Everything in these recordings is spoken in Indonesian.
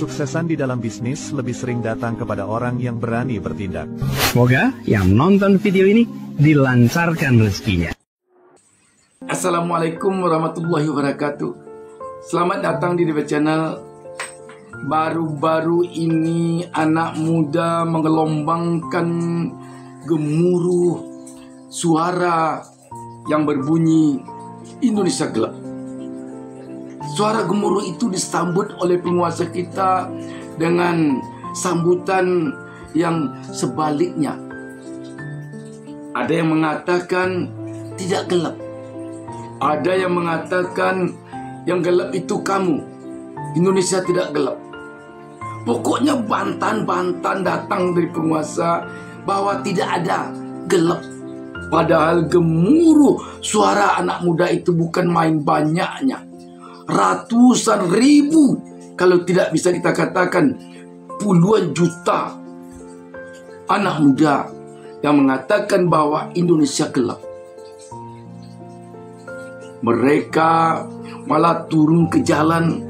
Kesuksesan di dalam bisnis lebih sering datang kepada orang yang berani bertindak. Semoga yang menonton video ini dilancarkan rezekinya. Assalamualaikum warahmatullahi wabarakatuh. Selamat datang di DP Channel. Baru-baru ini anak muda menggelombangkan gemuruh suara yang berbunyi Indonesia gelap. Suara gemuruh itu disambut oleh penguasa kita dengan sambutan yang sebaliknya. Ada yang mengatakan tidak gelap. Ada yang mengatakan yang gelap itu kamu. Indonesia tidak gelap. Pokoknya bantan-bantan datang dari penguasa bahwa tidak ada gelap. Padahal gemuruh suara anak muda itu bukan main banyaknya. Ratusan ribu, kalau tidak bisa kita katakan puluhan juta anak muda yang mengatakan bahwa Indonesia gelap. Mereka malah turun ke jalan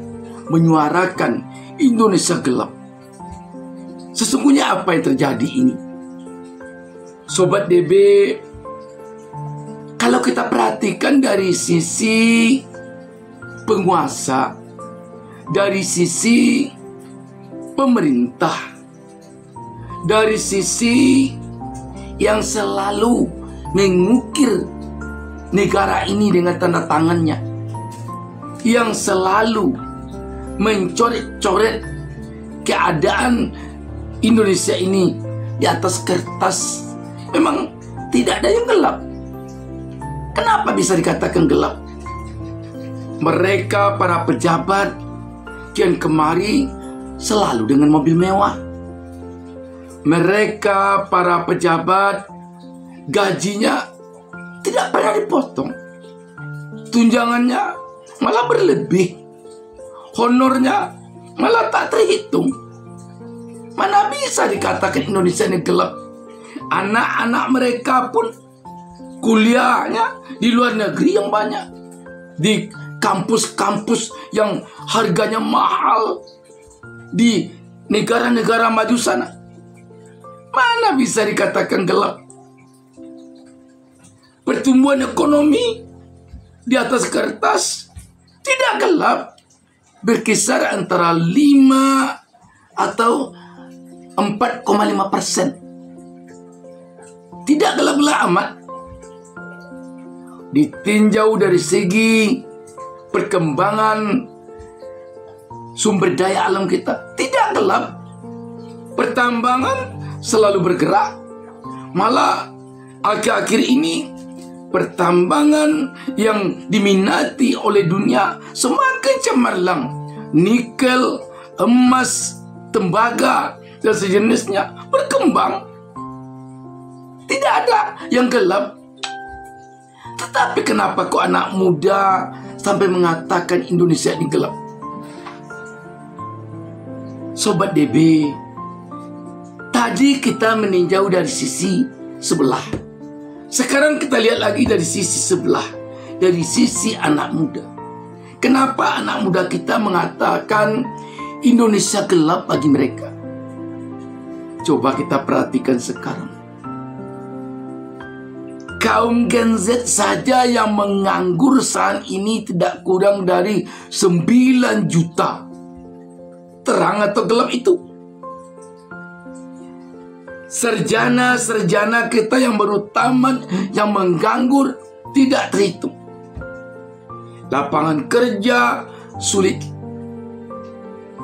menyuarakan Indonesia gelap. Sesungguhnya apa yang terjadi ini? Sobat DB, kalau kita perhatikan dari sisi penguasa, dari sisi pemerintah, dari sisi yang selalu mengukir negara ini dengan tanda tangannya, yang selalu mencoret-coret keadaan Indonesia ini di atas kertas, memang tidak ada yang gelap. Kenapa bisa dikatakan gelap? Mereka para pejabat kian kemari selalu dengan mobil mewah. Mereka para pejabat gajinya tidak pernah dipotong. Tunjangannya malah berlebih. Honornya malah tak terhitung. Mana bisa dikatakan Indonesia ini gelap? Anak-anak mereka pun kuliahnya di luar negeri yang banyak, di kampus-kampus yang harganya mahal, di negara-negara maju sana. Mana bisa dikatakan gelap? Pertumbuhan ekonomi di atas kertas tidak gelap, berkisar antara 5 atau 4,5%. Tidak gelap-gelap amat. Ditinjau dari segi perkembangan sumber daya alam kita, tidak gelap. Pertambangan selalu bergerak. Malah akhir-akhir ini pertambangan yang diminati oleh dunia semakin cemerlang. Nikel, emas, tembaga dan sejenisnya berkembang. Tidak ada yang gelap. Tetapi kenapa kok anak muda sampai mengatakan Indonesia ini gelap? Sobat DB, tadi kita meninjau dari sisi sebelah. Sekarang kita lihat lagi dari sisi sebelah, dari sisi anak muda. Kenapa anak muda kita mengatakan Indonesia gelap bagi mereka? Coba kita perhatikan sekarang. Kaum Gen Z saja yang menganggur saat ini tidak kurang dari 9 juta. Terang atau gelap itu? Sarjana-sarjana kita yang baru tamat, yang menganggur, tidak terhitung. Lapangan kerja sulit.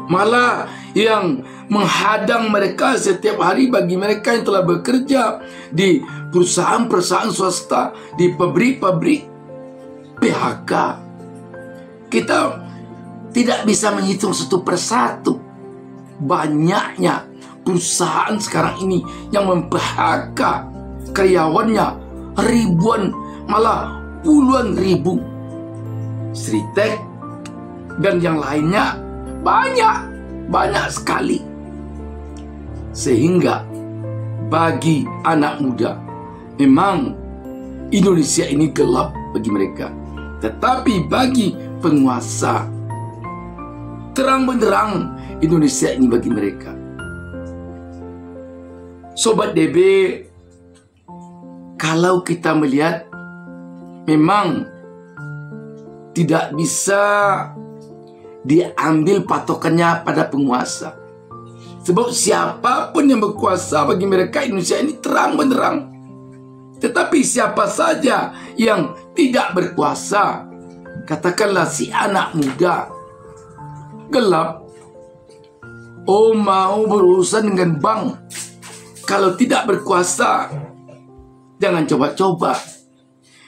Malah yang menghadang mereka setiap hari bagi mereka yang telah bekerja di perusahaan-perusahaan swasta, di pabrik-pabrik, PHK. Kita tidak bisa menghitung satu persatu banyaknya perusahaan sekarang ini yang mem-PHK karyawannya ribuan, malah puluhan ribu. Sritek dan yang lainnya banyak sekali. Sehingga bagi anak muda, memang Indonesia ini gelap bagi mereka. Tetapi bagi penguasa, terang benderang Indonesia ini bagi mereka. Sobat DB, kalau kita melihat memang tidak bisa diambil patokannya pada penguasa. Sebab siapapun yang berkuasa bagi mereka, Indonesia ini terang benderang. Tetapi siapa saja yang tidak berkuasa, katakanlah si anak muda gelap, mau berurusan dengan bank, kalau tidak berkuasa, jangan coba-coba.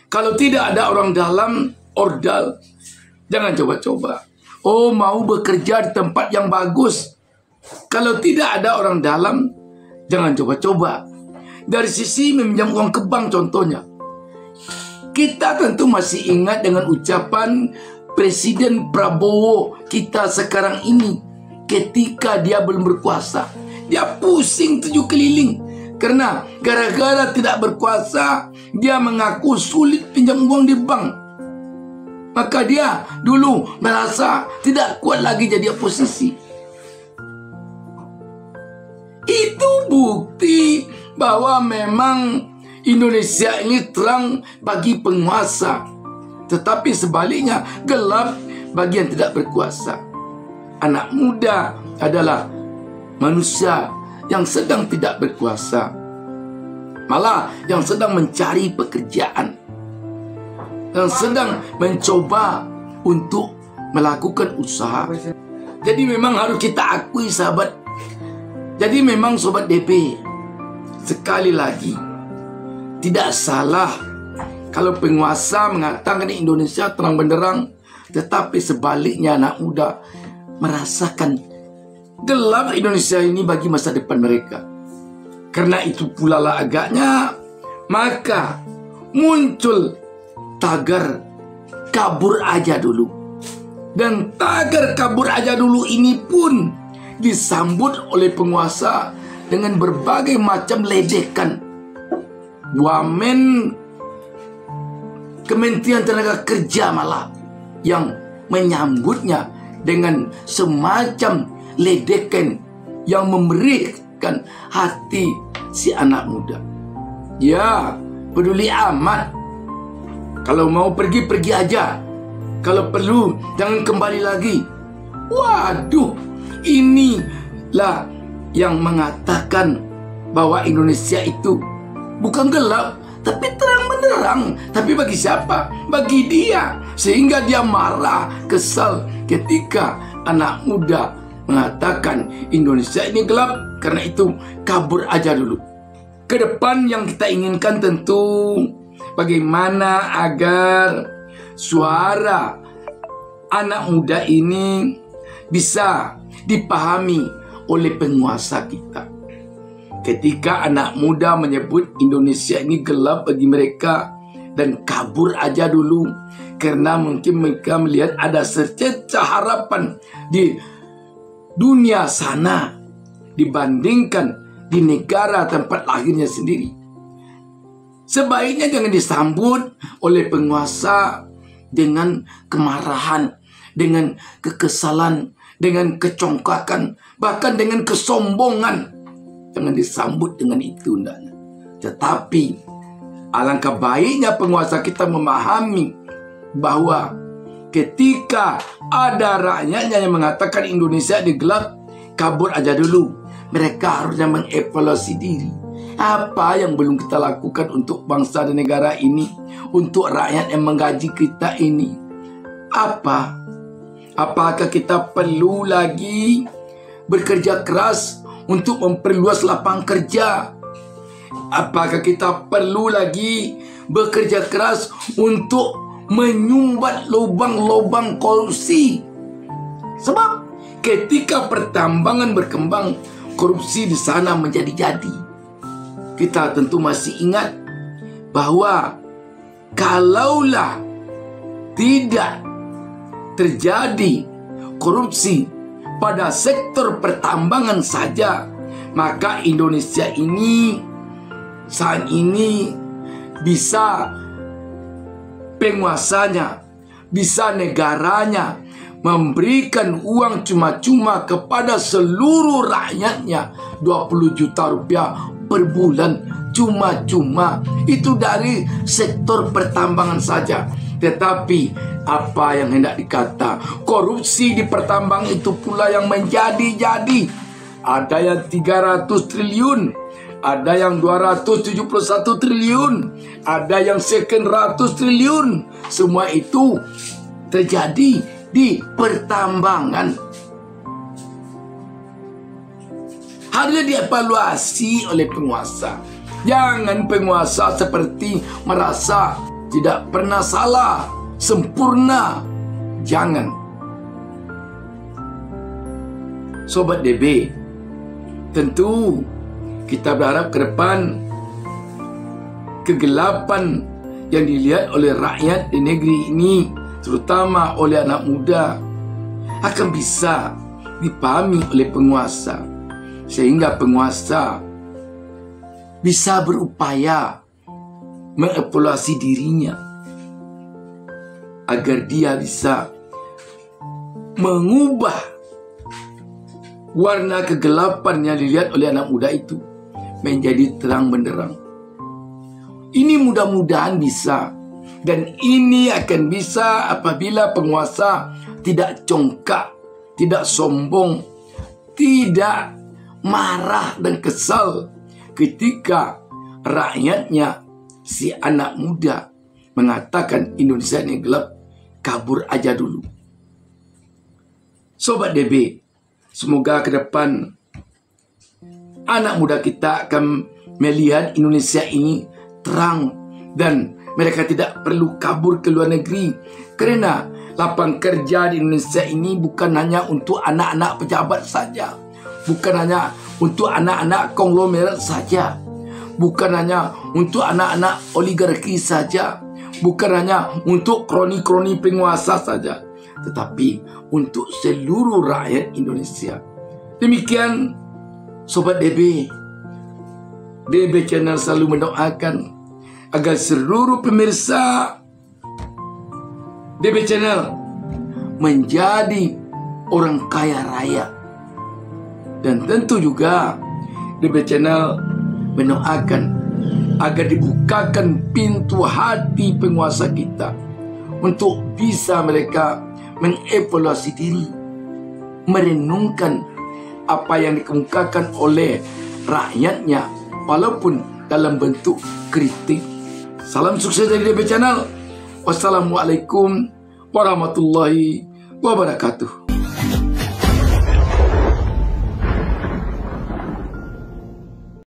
Kalau tidak ada orang dalam ordal, jangan coba-coba. Mau bekerja di tempat yang bagus, kalau tidak ada orang dalam, jangan coba-coba. Dari sisi meminjam uang ke bank contohnya, kita tentu masih ingat dengan ucapan Presiden Prabowo kita sekarang ini ketika dia belum berkuasa. Dia pusing 7 keliling karena gara-gara tidak berkuasa, dia mengaku sulit pinjam uang di bank. Maka dia dulu merasa tidak kuat lagi jadi oposisi. Itu bukti bahwa memang Indonesia ini terang bagi penguasa, tetapi sebaliknya gelap bagi yang tidak berkuasa. Anak muda adalah manusia yang sedang tidak berkuasa, malah yang sedang mencari pekerjaan, yang sedang mencoba untuk melakukan usaha. Jadi memang harus kita akui, sahabat. Jadi memang sobat DP, sekali lagi, tidak salah kalau penguasa mengatakan Indonesia terang benderang, tetapi sebaliknya anak muda merasakan gelap Indonesia ini bagi masa depan mereka. Karena itu pula lah agaknya, maka muncul tagar kabur aja dulu. Dan tagar kabur aja dulu ini pun disambut oleh penguasa dengan berbagai macam ledekan. Wamen Kementerian Tenaga Kerja malah yang menyambutnya dengan semacam ledekan yang memberikan hati si anak muda. Ya, peduli amat. Kalau mau pergi, pergi aja. Kalau perlu, jangan kembali lagi. Waduh, inilah yang mengatakan bahwa Indonesia itu bukan gelap, tapi terang benderang. Tapi bagi siapa? Bagi dia. Sehingga dia marah, kesal ketika anak muda mengatakan Indonesia ini gelap. Karena itu kabur aja dulu. Ke depan yang kita inginkan tentu bagaimana agar suara anak muda ini bisa dipahami oleh penguasa kita. Ketika anak muda menyebut Indonesia ini gelap bagi mereka dan kabur aja dulu, karena mungkin mereka melihat ada secerca harapan di dunia sana dibandingkan di negara tempat lahirnya sendiri. Sebaiknya jangan disambut oleh penguasa dengan kemarahan, dengan kekesalan, dengan kecongkakan, bahkan dengan kesombongan. Jangan disambut dengan itu, hendaknya. Tetapi alangkah baiknya penguasa kita memahami bahwa ketika ada rakyatnya yang mengatakan Indonesia digelap, kabur aja dulu. Mereka harusnya mengevaluasi diri. Apa yang belum kita lakukan untuk bangsa dan negara ini, untuk rakyat yang menggaji kita ini? Apa? Apakah kita perlu lagi bekerja keras untuk memperluas lapangan kerja? Apakah kita perlu lagi bekerja keras untuk menyumbat lubang-lubang korupsi? Sebab ketika pertambangan berkembang, korupsi di sana menjadi-jadi. Kita tentu masih ingat bahwa kalaulah tidak terjadi korupsi pada sektor pertambangan saja, maka Indonesia ini saat ini bisa penguasanya, bisa negaranya memberikan uang cuma-cuma kepada seluruh rakyatnya 20 juta rupiah per bulan cuma-cuma. Itu dari sektor pertambangan saja. Tetapi apa yang hendak dikata, korupsi di pertambang itu pula yang menjadi-jadi. Ada yang 300 triliun, ada yang 271 triliun, ada yang sekian ratus triliun. Semua itu terjadi di pertambangan. Harusnya dievaluasi oleh penguasa. Jangan penguasa seperti merasa tidak pernah salah, sempurna. Jangan. Sobat DB, tentu kita berharap ke depan kegelapan yang dilihat oleh rakyat di negeri ini, terutama oleh anak muda, akan bisa dipahami oleh penguasa, sehingga penguasa bisa berupaya mengevaluasi dirinya agar dia bisa mengubah warna kegelapan yang dilihat oleh anak muda itu menjadi terang benderang. Ini mudah-mudahan bisa, dan ini akan bisa apabila penguasa tidak congkak, tidak sombong, tidak marah dan kesal ketika rakyatnya, si anak muda, mengatakan Indonesia ini gelap, kabur aja dulu. Sobat DB, semoga ke depan anak muda kita akan melihat Indonesia ini terang, dan mereka tidak perlu kabur ke luar negeri, kerana lapangan kerja di Indonesia ini bukan hanya untuk anak-anak pejabat saja, bukan hanya untuk anak-anak konglomerat saja, bukan hanya untuk anak-anak oligarki saja, bukan hanya untuk kroni-kroni penguasa saja, tetapi untuk seluruh rakyat Indonesia. Demikian Sobat DB. DB Channel selalu mendoakan agar seluruh pemirsa DB Channel menjadi orang kaya raya. Dan tentu juga DB Channel mendoakan agar dibukakan pintu hati penguasa kita untuk bisa mereka mengevaluasi diri, merenungkan apa yang dikemukakan oleh rakyatnya walaupun dalam bentuk kritik. Salam sukses dari DB Channel. Wassalamualaikum warahmatullahi wabarakatuh.